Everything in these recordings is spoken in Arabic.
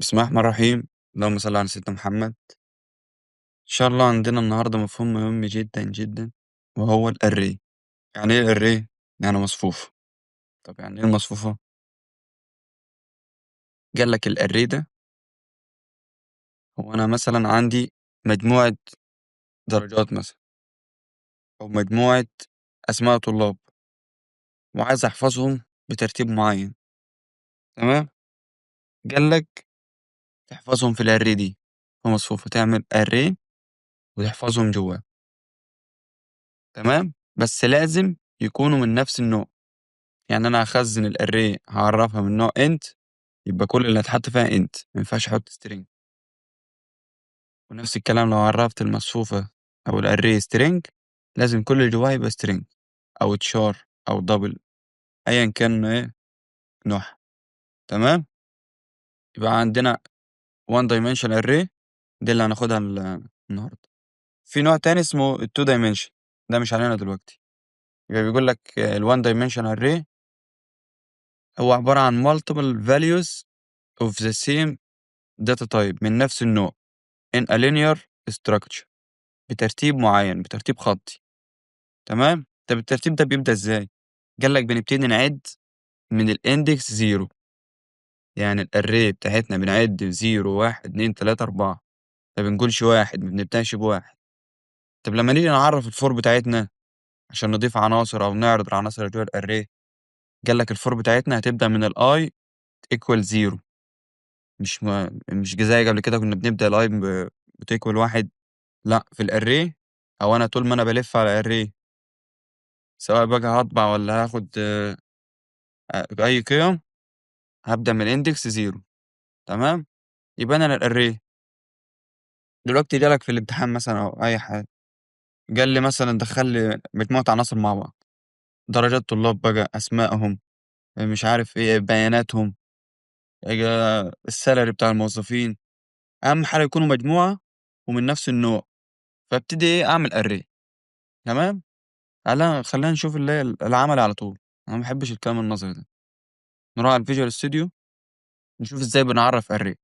بسم الله الرحمن الرحيم. اللهم صل على سيدنا محمد. إن شاء الله عندنا النهاردة مفهوم مهم جدا جدا، وهو الأري. يعني إيه الأري؟ يعني مصفوفة. طب يعني إيه المصفوفة؟ قال لك الأري ده هو أنا مثلا عندي مجموعة درجات مثلا، أو مجموعة أسماء طلاب، وعايز أحفظهم بترتيب معين. تمام؟ قال لك تحفظهم في الأري دي، في مصفوفة، تعمل أري وتحفظهم جواه. تمام؟ بس لازم يكونوا من نفس النوع. يعني انا هخزن الاري، هعرفها من نوع انت، يبقى كل اللي هتحط فيها انت، ما ينفعش احط سترينج. ونفس الكلام لو عرفت المصفوفة او الاري سترينج، لازم كل اللي جواها يبقى سترينج او تشار او دبل، ايا كان ايه نوعها. تمام. يبقى عندنا one dimension array، دي اللي هناخدها النهارده. في نوع تاني اسمه ال two dimension، ده مش علينا دلوقتي. يبقى بيقول لك ال one dimension array هو عبارة عن multiple values of the same data type من نفس النوع in a linear structure، بترتيب معين، بترتيب خطي. تمام. طب الترتيب ده بيبدأ ازاي؟ قال لك بنبتدي نعد من الاندكس زيرو. يعني الاري بتاعتنا بنعد زيرو واحد اتنين تلاتة اربعة، ما بنقولش واحد، ما بنبدأش بواحد. طب لما نيجي نعرف الفور بتاعتنا عشان نضيف عناصر او نعرض العناصر اللي جوه الاري، قال لك الفور بتاعتنا هتبدأ من الاي ايكوال زيرو. مش زي قبل كده كنا بنبدأ الاي بتيكوال واحد. لا، في الاري، او انا طول ما انا بلف على الاري، سواء بقى هطبع ولا هاخد بأي قيم، هبدأ من الاندكس زيرو. تمام. يبقى انا الاري دلوقتي جالك في الامتحان مثلا او اي حاجه، قال لي مثلا دخل لي مجموعه عناصر مع بعض، درجات طلاب بقى، اسمائهم، مش عارف ايه، بياناتهم، السالري بتاع الموظفين. اهم حاجه يكونوا مجموعه ومن نفس النوع، فابتدي ايه اعمل اري. تمام. خلينا نشوف اللي هي العمل على طول. انا ما بحبش الكلام النظري ده. نروح على الفيجوال ستوديو، نشوف ازاي بنعرف اري.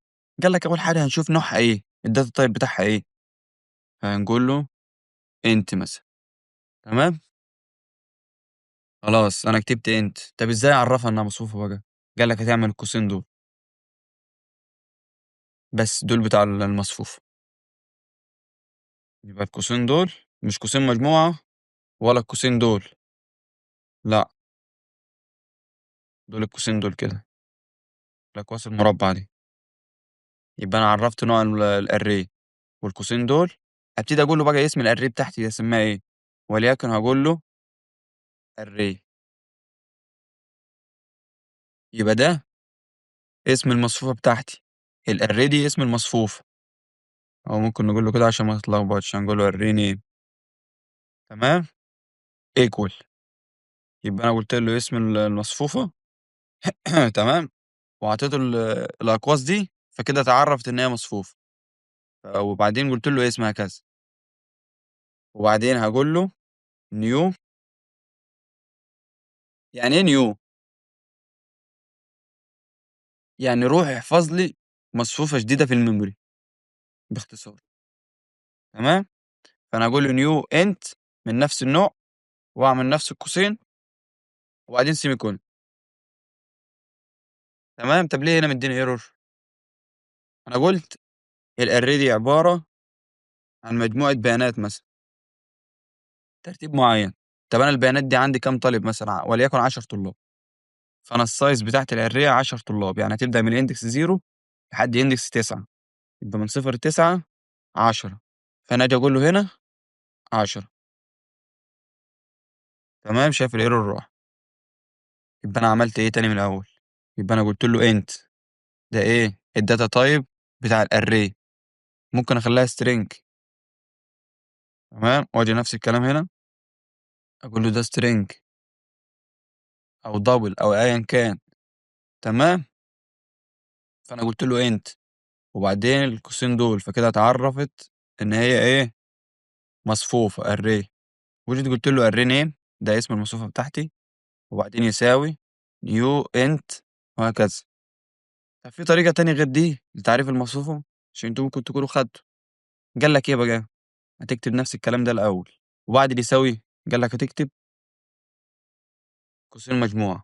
قال لك اول حاجه هنشوف نوعها ايه، الداتا تايب بتاعها ايه. هنقول له انت مثلا. تمام. خلاص انا كتبت انت. طب ازاي اعرفها انها مصفوفه بقى؟ قال لك هتعمل القوسين دول، بس دول بتاع المصفوفه. يبقى القوسين دول مش قوسين مجموعه، ولا القوسين دول، لا، دول القوسين دول كده، الاقواس المربع دي. يبقى انا عرفت نوع الاري والقوسين دول. ابتدي اقول له بقى اسم الاري بتاعتي اسمها ايه، وليكن هقول له اري. يبقى ده اسم المصفوفة بتاعتي، الاري دي اسم المصفوفة. او ممكن نقول له كده عشان ما تتلخبطش، هنقول له اري نيم. تمام. ايكوال. يبقى انا قلت له اسم المصفوفة. تمام. وعطيته الاقواس دي، فكده اتعرفت ان هي مصفوفة. وبعدين قلت له اسمها كذا. وبعدين هقول له نيو. يعني ايه نيو؟ يعني روح احفظ لي مصفوفة جديدة في الميموري، باختصار. تمام. فانا هقول له نيو انت من نفس النوع، واعمل نفس القوسين، وبعدين سيمي كون. تمام. طب ليه هنا مديني ايرور؟ انا قلت الاري دي عباره عن مجموعه بيانات مثلا، ترتيب معين. طب انا البيانات دي عندي كام طالب مثلا، وليكن 10 طلاب. فانا السايز بتاعت الاري 10 طلاب، يعني هتبدا من اندكس 0 لحد اندكس 9. يبقى من 0 ل 9 10. فانا اجي اقول له هنا 10. تمام. شايف الايرور راح. يبقى انا عملت ايه تاني من الاول؟ يبقى انا قلت له انت، ده ايه الداتا تايب بتاع الاري، ممكن اخليها سترينج. تمام. واجي نفس الكلام هنا، اقول له ده سترينج او دبل او ايا كان. تمام. فانا قلت له انت، وبعدين القوسين دول، فكده اتعرفت ان هي ايه، مصفوفه اري. وجيت قلت له اري نيم، ده اسم المصفوفه بتاعتي، وبعدين يساوي نيو انت، وهكذا. طب في طريقة تانية غير دي لتعريف المصفوفة؟ عشان أنتم ممكن تكونوا خدتوا. قال لك إيه بقى، هتكتب نفس الكلام ده الأول، وبعد اللي يساوي قال لك هتكتب قوسين مجموعة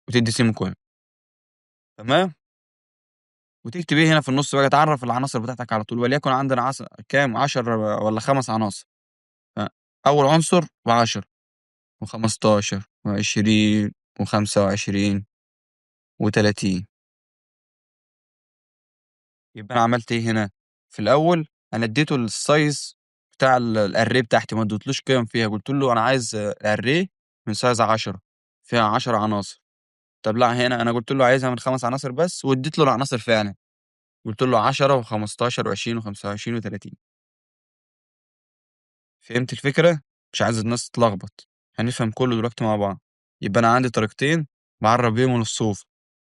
وتدّي سيميكولون، تمام، وتكتب إيه هنا في النُص بقى، تعرّف العناصر بتاعتك على طول، وليكن عندنا كام 10 والّا 5 عناصر، أول عنصر ب10 و15 و20 و25 و30. يبقى أنا عملت إيه هنا، في الأول أنا ادّيته الsize بتاع الarray بتاعتي، ما اديتلوش قيم فيها، قُلت له أنا عايز array من size 10 فيها 10 عناصر. طب لأ، هنا أنا قُلت له عايزها من 5 عناصر بس، وادّيت له العناصر فعلًا، قُلت له 10 و15 و20 و25 و30. فهمت الفكرة؟ مش عايز الناس تتلخبط، هنفهم كلّه دلوقتي مع بعض. يبقى أنا عندي طريقتين باعرّف بيهم الصوفة،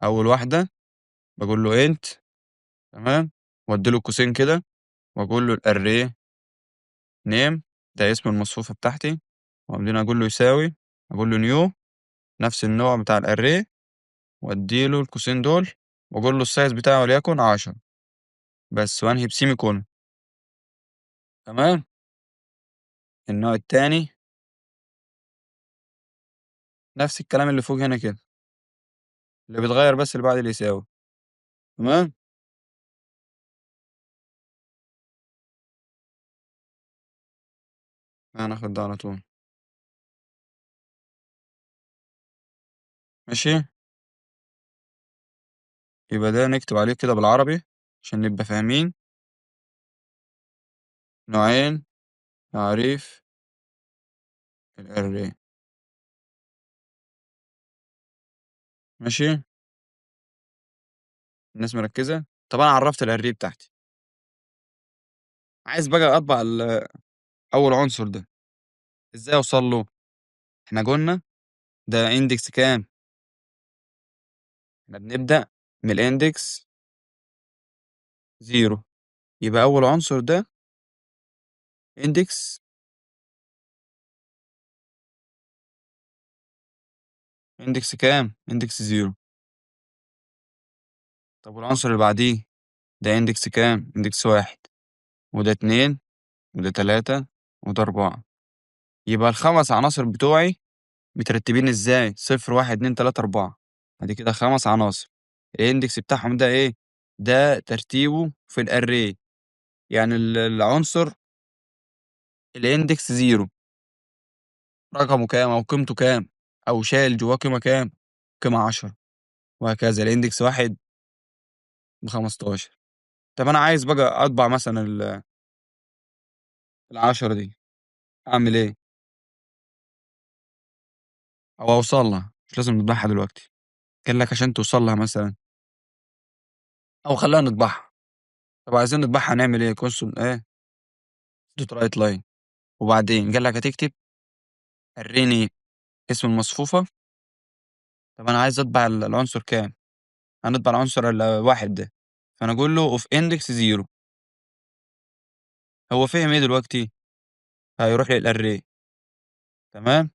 أول واحدة باقول له int، تمام، وادّي له قوسين كده واقول له الarray name، ده اسم المصفوفة بتاعتي، وبعدين أقول له يساوي، أقول له new نفس النوع بتاع الarray، وادّي له القوسين دول، واقول له الsize بتاعه وليكن 10 بس، وانهي بsemicolon. تمام. النوع التاني نفس الكلام اللي فوق هنا كده، اللي بيتغيّر بس اللي بعد اللي يساوي، تمام. هناخد ده على طول، ماشي. يبقى ده نكتب عليه كده بالعربي عشان نبقى فاهمين. نوعين تعريف الarray، ماشي. الناس مركّزة؟ طب أنا عرّفت الarray بتاعتي، عايز بقى أطبع أول عنصر ده، إزاي أوصل له؟ إحنا قُلنا ده index كام؟ إحنا بنبدأ من الindex 0، يبقى أول عنصر ده index index كام؟ index 0. طب والعنصر اللي بعديه ده index كام؟ index 1، وده 2، وده 3، وده 4. يبقى ال5 عناصر بتوعي مترتبين إزاي؟ 0، 1، 2، 3، 4، أدي كده 5 عناصر. الindex بتاعهم ده إيه؟ ده ترتيبه في الarray، يعني العنصر الindex 0 رقمه كام أو قيمته كام، أو شايل جواه قيمة كام، قيمة 10، وهكذا الindex 1 ب15. طب أنا عايز بقى أطبع مثلًا ال10 دي، أعمل إيه؟ أو أوصل لها، مش لازم نطبعها دلوقتي، قال لك عشان توصل لها مثلًا، أو خلّينا نطبعها. طب عايزين نطبعها هنعمل إيه؟ console إيه dot write line، وبعدين قال لك هتكتب array name اسم المصفوفة. طب أنا عايز أطبع العنصر كام؟ هنطبع العنصر الواحد ده، فأنا أقول له of index 0. هو فِهم إيه دلوقتي؟ هيروح للarray، تمام،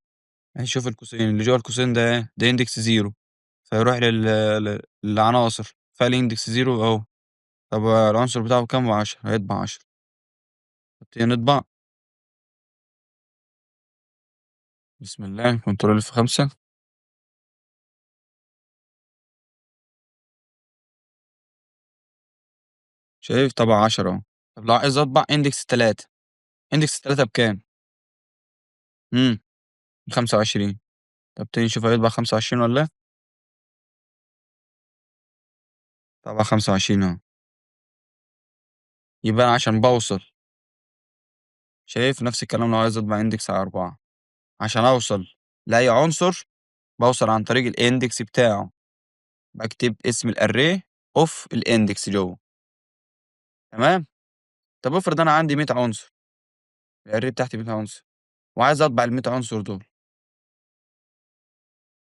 هيشوف القوسين، اللي جوّه القوسين ده إيه؟ ده index 0، فيروح للعناصر، فالindex 0 أهو. طب العنصر بتاعه كام؟ 10، هيطبع 10. نبتدي نطبع، بسم الله control F5. شايف؟ طبع 10 أهو. طب لو عايز أطبع index 3، index 3 بكام؟ إمم، ب25. طب تاني نشوف هيطبع 25 والّا لأ؟ طبع 25 أهو. يبقى أنا عشان باوصل، شايف؟ نفس الكلام لو عايز أطبع index على 4، عشان أوصل لأي عنصر باوصل عن طريق الindex بتاعه، باكتب اسم الarray of الindex جوّه، تمام؟ طب افرض أنا عندي 100 عنصر، الarray بتاعتي 100 عنصر، وعايز أطبع ال100 عنصر دول،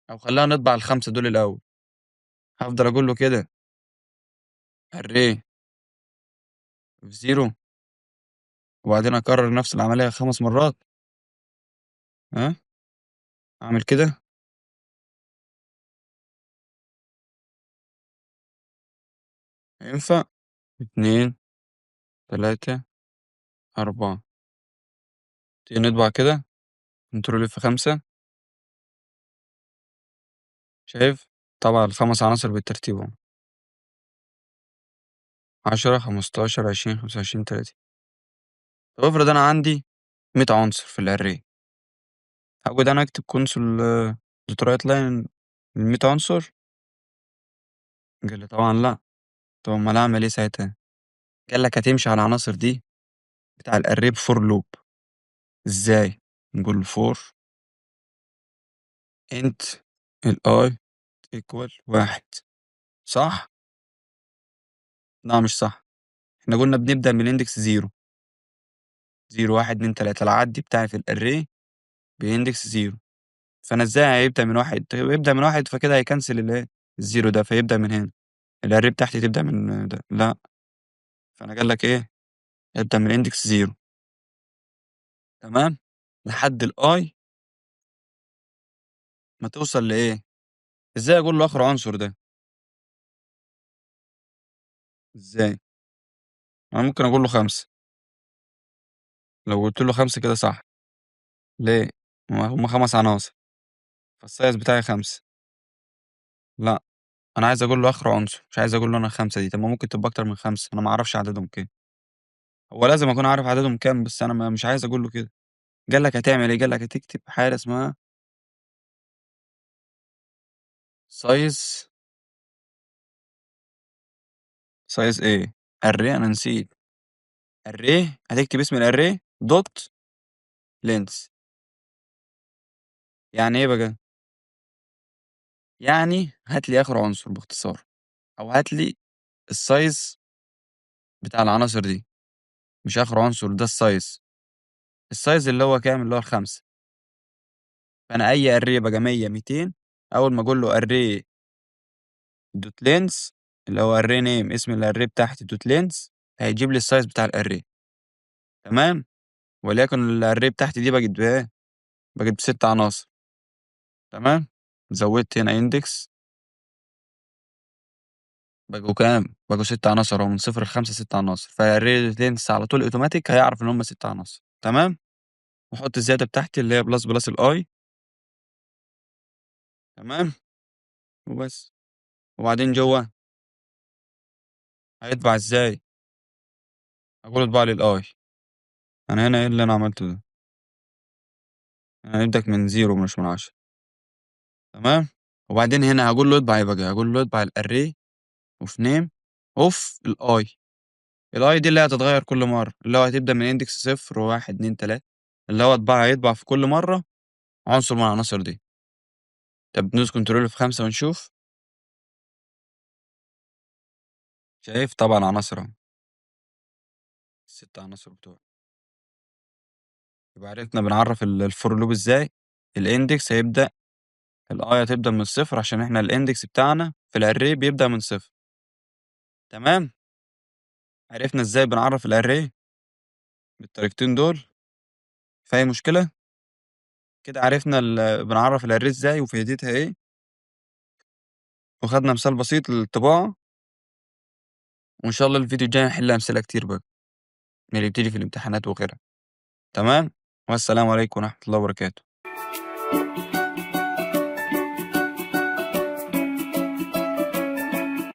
أو خلّينا نطبع ال5 دول الأول، هافضل أقول له كده array of 0، وبعدين أكرر نفس العملية 5 مرات، ها؟ أعمل كده؟ ينفع؟ 2، 3، 4. تيجي نطبع كده كنترول F5. شايف؟ طبع ال5 عناصر بالترتيب اهو. 10، 15، 20، 25، 30. طب افرض أنا عندي 100 عنصر في الarray. هاقعد أنا أكتب console write line ال100 عنصر؟ قال لي طبعًا لأ. طب أمّال أعمل إيه ساعتها؟ قال لك هتمشي على العناصر دي بتاع الarray بfor loop. إزاي؟ نقول له for int الi equal 1. صح؟ لأ مش صح. إحنا قُلنا بنبدأ من index 0. 0، 1، 2، 3. العدّي بتاعي في الarray بindex 0. فأنا إزاي هيبدأ من 1؟ يبدأ من 1 فكده هيكنسل الإيه، ال0 ده، فيبدأ من هنا. الarray بتاعتي تبدأ من ده، لأ. فأنا قال لك إيه، ابدأ من index 0. تمام؟ لحد الi ما توصل لإيه، إزاي أقول له آخر عنصر ده؟ إزاي؟ أنا ممكن أقول له 5. لو قُلت له 5 كده صح. ليه؟ ما هم 5 عناصر، فالsize بتاعي 5. لأ، أنا عايز أقول له آخر عنصر، مش عايز أقول له أنا ال5 دي. طب ما ممكن تبقى أكتر من 5، أنا ما أعرفش عددهم كام. هو لازم أكون عارف عددهم كام، بس أنا مش عايز أقول له كده. قال لك هتعمل إيه، قال لك هتكتب حاجة اسمها size. size إيه؟ array، أنا نسيت. array هتكتب اسم الarray dot length. يعني إيه بقى؟ يعني هات لي آخر عنصر باختصار، أو هات لي الsize بتاع العناصر دي. مش آخر عنصر، ده الsize. الsize اللي هو كام؟ اللي هو ال5. فأنا أي array بقى 100، 200، أول ما أقول له array dot length اللي هو array name، اسم الarray بتاعتي dot length، هيجيب لي الsize بتاع الarray. تمام؟ وليكن الarray بتاعتي دي بقت بإيه؟ بقت ب6 عناصر. تمام؟ زوّدت هنا index، بقوا كام؟ بقوا 6 عناصر أهو، من 0 ل5 6 عناصر. فالarray length على طول أوتوماتيك هيعرف إن هم 6 عناصر. تمام؟ واحط الزيادة بتاعتي اللي هي plus الi. تمام؟ وبس. وبعدين جوّه هيطبع إزاي؟ هاقول له اطبع لي الi. أنا هنا إيه اللي أنا عملته ده؟ أنا هيبدأ من 0 مش من 10. تمام؟ وبعدين هنا هاقول له اطبع إيه بقى، هاقول له اطبع الarray of name of الi. الi دي اللي هي هتتغيّر كل مرّة، اللي هو هتبدأ من index 0، 1، 2، 3. اللي هو هيطبع في كل مرّة عنصر من العناصر دي. طب ندوس control F5 ونشوف. شايف؟ طبع عناصر أهو، ال6 عناصر بتوعي. يبقى عرفنا بنعرّف الfor loop إزاي. الindex هيبدأ الi هتبدأ من الصفر عشان إحنا الindex بتاعنا في الarray بيبدأ من 0. تمام؟ عرفنا إزاي بنعرّف الarray بالطريقتين دول. في أي مشكلة؟ كده عرفنا بنعرّف الarray إزاي وفايدتها إيه، وخدنا مثال بسيط للطباعة. وإن شاء الله الفيديو الجاي هنحل أمثلة كتير بقى من اللي بتيجي في الامتحانات وغيرها. تمام؟ والسلام عليكم ورحمة الله وبركاته.